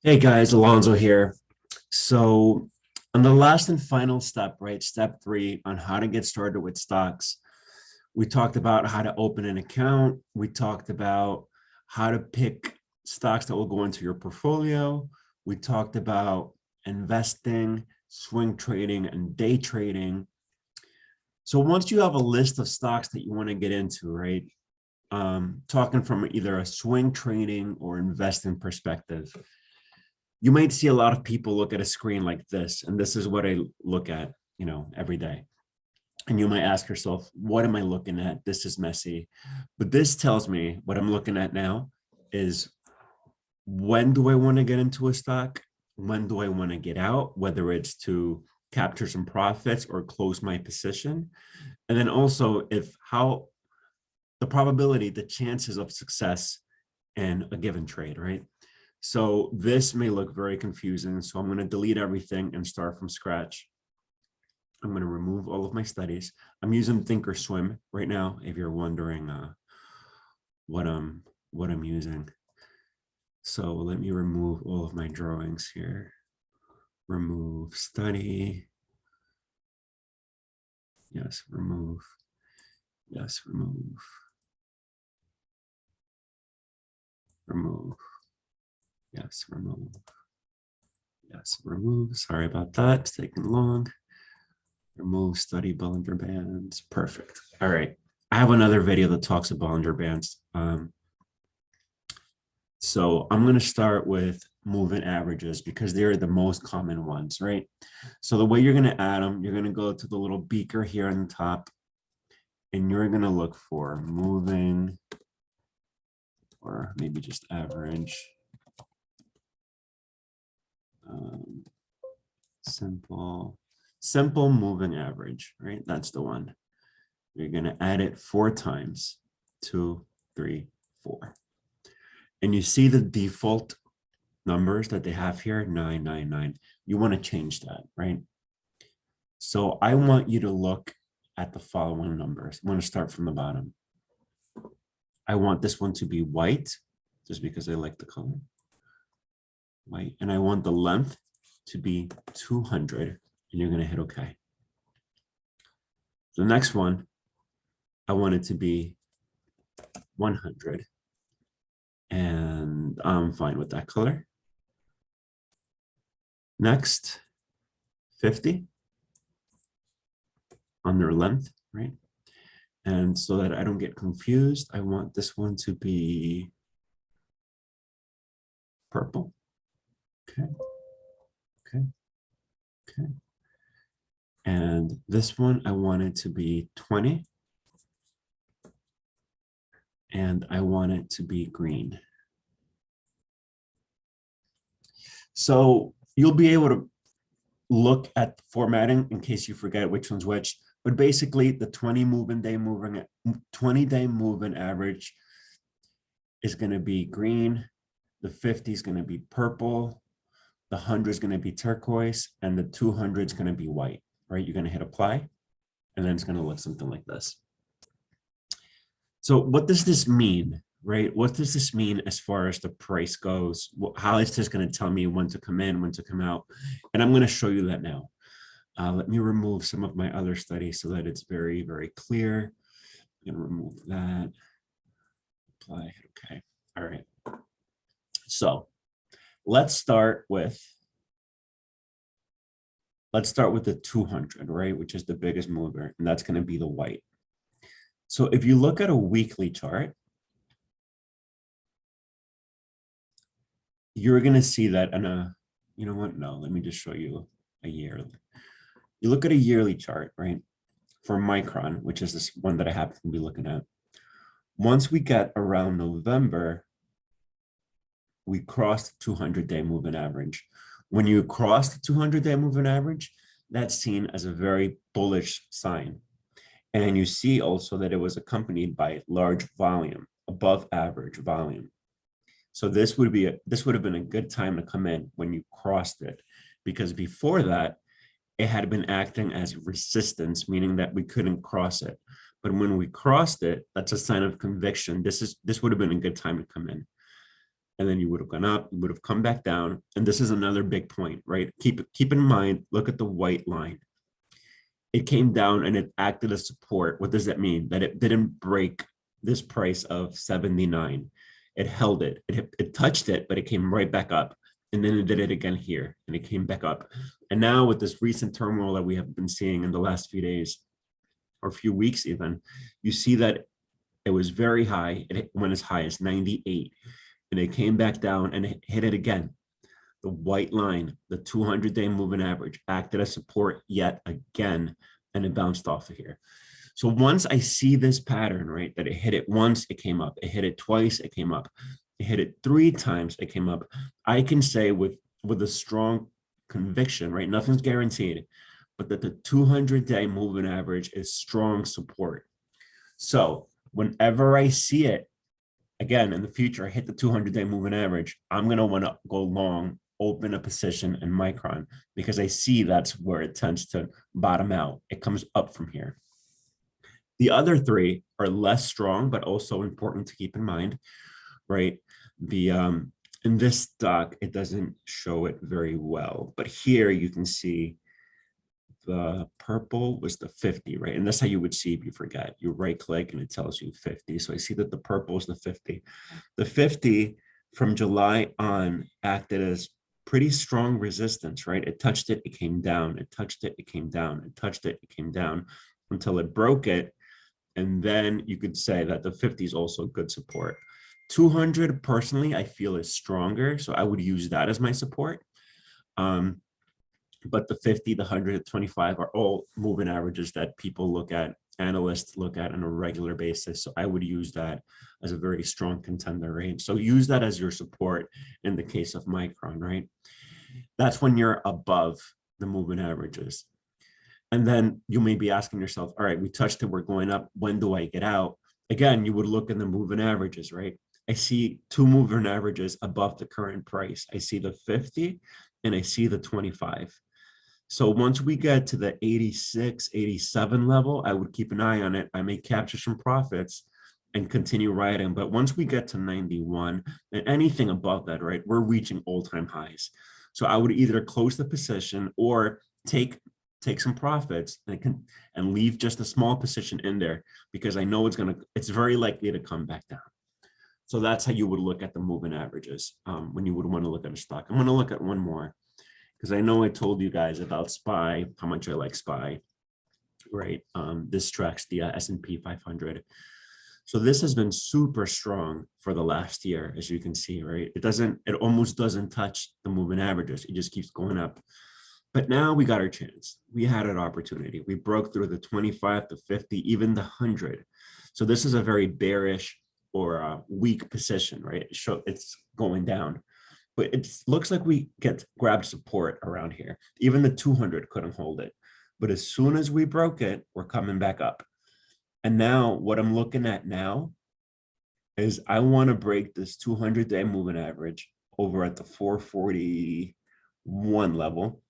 Hey guys, Alonzo here. So on the last and final step, right, step 3 on how to get started with stocks, we talked about how to open an account. We talked about how to pick stocks that will go into your portfolio. We talked about investing, swing trading, and day trading. So once you have a list of stocks that you want to get into, right, talking from either a swing trading or investing perspective, you might see a lot of people look at a screen like this, and this is what I look at, every day. And you might ask yourself, what am I looking at? This is messy. But this tells me what I'm looking at now is, when do I want to get into a stock? When do I want to get out? Whether it's to capture some profits or close my position. And then also how the probability, the chances of success in a given trade, right? So this may look very confusing. So I'm going to delete everything and start from scratch. I'm going to remove all of my studies. I'm using Thinkorswim right now, if you're wondering what I'm using. So let me remove all of my drawings here. Remove study. Yes, remove. Yes, remove. Remove. Yes, remove. Yes, remove. Sorry about that. It's taking long. Remove study Bollinger Bands. Perfect. All right. I have another video that talks about Bollinger Bands. So I'm going to start with moving averages because they're the most common ones, right? So the way you're going to add them, you're going to go to the little beaker here on the top, and you're going to look for moving, or maybe just average. Simple moving average, right? That's the one. You're going to add it 4 times, 2, 3, 4. And you see the default numbers that they have here, 999. You want to change that, right? So I want you to look at the following numbers. I'm going to start from the bottom. I want this one to be white, just because I like the color. White. And I want the length to be 200, and you're going to hit OK. The next one, I want it to be 100. And I'm fine with that color. Next, 50 on their length, right? And so that I don't get confused, I want this one to be purple. Okay, okay, okay. And this one, I want it to be 20. And I want it to be green. So you'll be able to look at formatting in case you forget which one's which. But basically, the 20-day moving average is going to be green. The 50 is going to be purple. The 100 is going to be turquoise, and the 200 is going to be white. Right? You're going to hit apply, and then it's going to look something like this. So what does this mean, right? What does this mean as far as the price goes? How is this going to tell me when to come in, when to come out? And I'm going to show you that now. Let me remove some of my other studies so that it's very, very clear. I'm going to remove that. Apply, okay. All right. So let's start with the 200, right? Which is the biggest mover, and that's going to be the white. So if you look at a weekly chart, you're going to see that in a, you know what? No, let me just show you a yearly. You look at a yearly chart, right? For Micron, which is this one that I happen to be looking at. Once we get around November, we crossed the 200-day moving average. When you cross the 200-day moving average, that's seen as a very bullish sign. And you see also that it was accompanied by large volume, above average volume. So this would have been a good time to come in when you crossed it, because before that, it had been acting as resistance, meaning that we couldn't cross it. But when we crossed it, that's a sign of conviction. This would have been a good time to come in. and then you would have gone up, you would have come back down. And this is another big point, right? Keep in mind, look at the white line. It came down and it acted as support. What does that mean? That it didn't break this price of 79. It held it. It touched it, but it came right back up. And then it did it again here, and it came back up. And now with this recent turmoil that we have been seeing in the last few days, or few weeks even, you see that it was very high. It went as high as 98, and it came back down and it hit it again. The white line, the 200-day moving average, acted as support yet again, and it bounced off of here. So once I see this pattern, right, that it hit it once, it came up. It hit it twice, it came up. It hit it 3 times, it came up. I can say with a strong conviction, right, nothing's guaranteed, but that the 200-day moving average is strong support. So whenever I see it, again, in the future, I hit the 200-day moving average, I'm going to want to go long, open a position in Micron, because I see that's where it tends to bottom out. It comes up from here. The other 3 are less strong, but also important to keep in mind, right? In this stock, it doesn't show it very well, but here you can see the purple was the 50, right? And that's how you would see if you forget. You right click and it tells you 50. So I see that the purple is the 50. The 50 from July on acted as pretty strong resistance, right? It touched it, it came down. It touched it, it came down. It touched it, it came down until it broke it. And then you could say that the 50 is also good support. 200 personally, I feel is stronger. So I would use that as my support. But the 50, the 100, the 25 are all moving averages that people look at, analysts look at on a regular basis. So I would use that as a very strong contender, right? So use that as your support in the case of Micron, right? That's when you're above the moving averages. And then you may be asking yourself, all right, we touched it, we're going up. When do I get out? Again, you would look in the moving averages, right? I see 2 moving averages above the current price. I see the 50 and I see the 25. So once we get to the 86, 87 level, I would keep an eye on it. I may capture some profits and continue riding. But once we get to 91 and anything above that, right, we're reaching all-time highs. So I would either close the position or take some profits and leave just a small position in there, because I know it's very likely to come back down. So that's how you would look at the moving averages when you would want to look at a stock. I'm going to look at one more, because I know I told you guys about SPY, how much I like SPY, right? This tracks the S&P 500. So this has been super strong for the last year, as you can see, right? It almost doesn't touch the moving averages. It just keeps going up. But now we got our chance. We had an opportunity. We broke through the 25, the 50, even the 100. So this is a very bearish or a weak position, right? It's going down. But it looks like we grabbed support around here. Even the 200 couldn't hold it. But as soon as we broke it, we're coming back up. And now what I'm looking at now is I want to break this 200-day moving average over at the 441 level.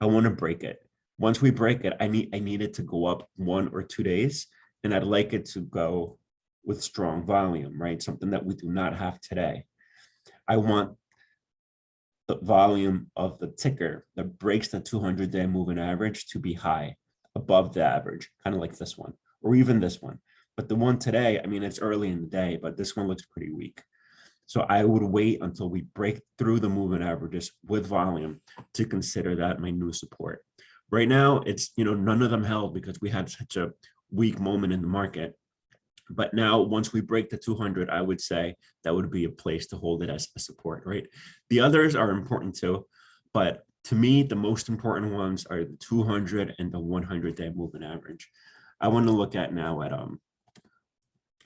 I want to break it. Once we break it, I need it to go up 1 or 2 days. And I'd like it to go with strong volume, right? Something that we do not have today. I want the volume of the ticker that breaks the 200-day moving average to be high, above the average, kind of like this one, or even this one. But the one today, I mean, it's early in the day, but this one looks pretty weak. So I would wait until we break through the moving averages with volume to consider that my new support. Right now, it's, none of them held because we had such a weak moment in the market. But now, once we break the 200, I would say that would be a place to hold it as a support, right? The others are important too, but to me, the most important ones are the 200 and the 100-day moving average. I want to look at now at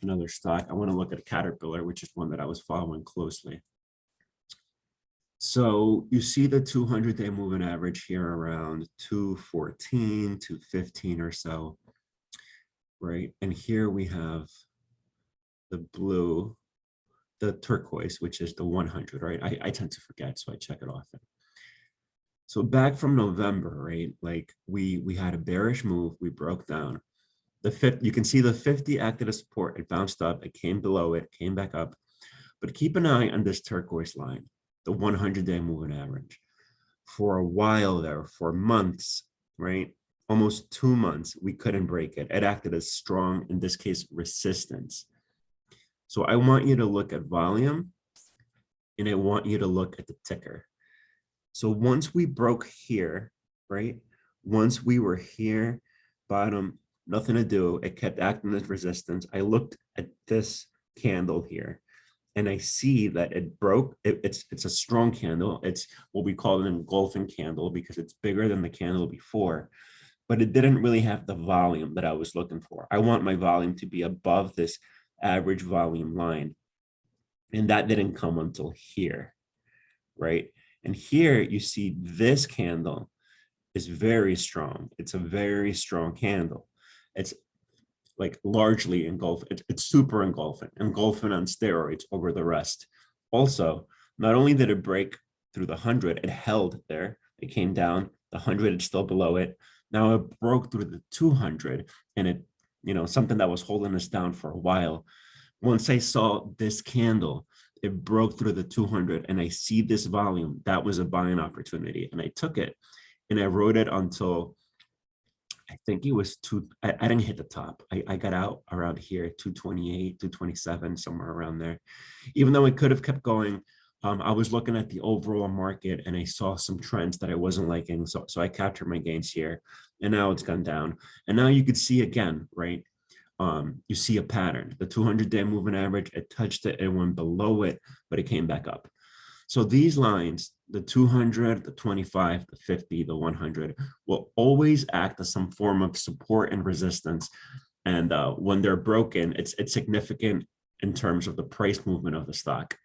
another stock. I want to look at a Caterpillar, which is one that I was following closely. So you see the 200-day moving average here around 214, 215 or so. Right, and here we have the blue, the turquoise, which is the 100, right? I tend to forget, so I check it often. So back from November, right, like we had a bearish move, we broke down. You can see the 50 acted as support, it bounced up, it came below it, came back up. But keep an eye on this turquoise line, the 100-day moving average. For a while there, for months, right? Almost 2 months, we couldn't break it. It acted as strong, in this case, resistance. So I want you to look at volume, and I want you to look at the ticker. So once we broke here, right? Once we were here, bottom, nothing to do. It kept acting as resistance. I looked at this candle here, and I see that it broke. It's a strong candle. It's what we call an engulfing candle because it's bigger than the candle before, but it didn't really have the volume that I was looking for. I want my volume to be above this average volume line, and that didn't come until here, right? And here you see this candle is very strong. It's a very strong candle. It's like largely engulfed. It's super engulfing on steroids over the rest. Also, not only did it break through the 100, it held there. It came down. The 100 is still below it. Now it broke through the 200, and it, something that was holding us down for a while. Once I saw this candle, it broke through the 200, and I see this volume. That was a buying opportunity, and I took it, and I rode it until I think it was I didn't hit the top. I got out around here, 228, 227, somewhere around there. Even though it could have kept going, I was looking at the overall market and I saw some trends that I wasn't liking. So I captured my gains here, and now it's gone down. And now you could see again, right? You see a pattern. The 200-day moving average, it touched it, it went below it, but it came back up. So these lines, the 200, the 25, the 50, the 100, will always act as some form of support and resistance. And when they're broken, it's significant in terms of the price movement of the stock.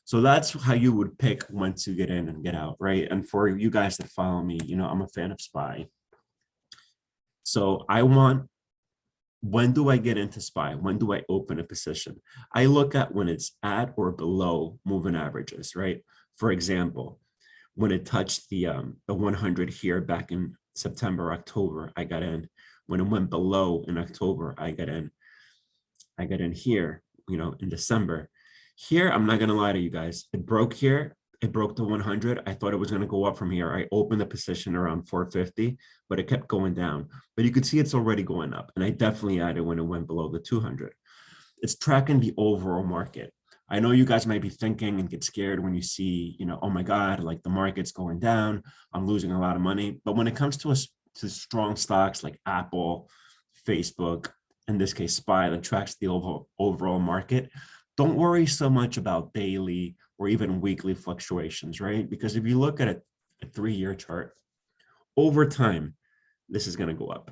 So that's how you would pick when to get in and get out, right? And for you guys that follow me, I'm a fan of SPY. So when do I get into SPY? When do I open a position? I look at when it's at or below moving averages, right? For example, when it touched the 100 here back in September, October, I got in. When it went below in October, I got in. I got in here, in December. Here, I'm not gonna lie to you guys. It broke here. It broke the 100. I thought it was gonna go up from here. I opened the position around 450, but it kept going down. But you could see it's already going up. And I definitely added when it went below the 200. It's tracking the overall market. I know you guys might be thinking and get scared when you see, oh my God, like the market's going down, I'm losing a lot of money. But when it comes to strong stocks like Apple, Facebook, in this case, SPY, that tracks the overall market, don't worry so much about daily or even weekly fluctuations, right? Because if you look at a 3-year chart, over time, this is going to go up.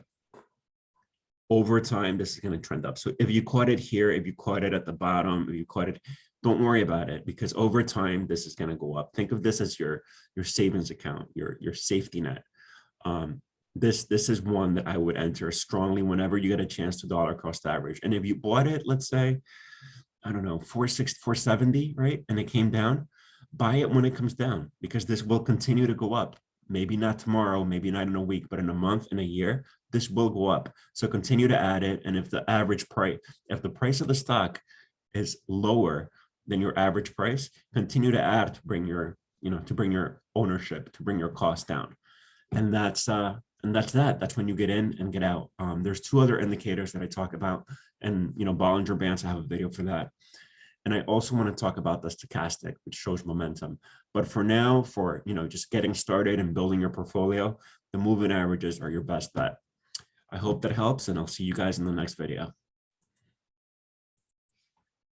Over time, this is going to trend up. So if you caught it here, if you caught it at the bottom, if you caught it, don't worry about it, because over time, this is going to go up. Think of this as your savings account, your safety net. This is one that I would enter strongly whenever you get a chance to dollar cost average. And if you bought it, let's say, I don't know, 460, 470, right? And it came down, buy it when it comes down, because this will continue to go up. Maybe not tomorrow, maybe not in a week, but in a month, in a year, this will go up. So continue to add it. And if the average price, if the price of the stock is lower than your average price, continue to add to bring your, to bring your ownership, to bring your cost down. And that's that. That's when you get in and get out. There's 2 other indicators that I talk about, and Bollinger Bands, I have a video for that. And I also want to talk about the stochastic, which shows momentum. But for now, for just getting started and building your portfolio, the moving averages are your best bet. I hope that helps, and I'll see you guys in the next video.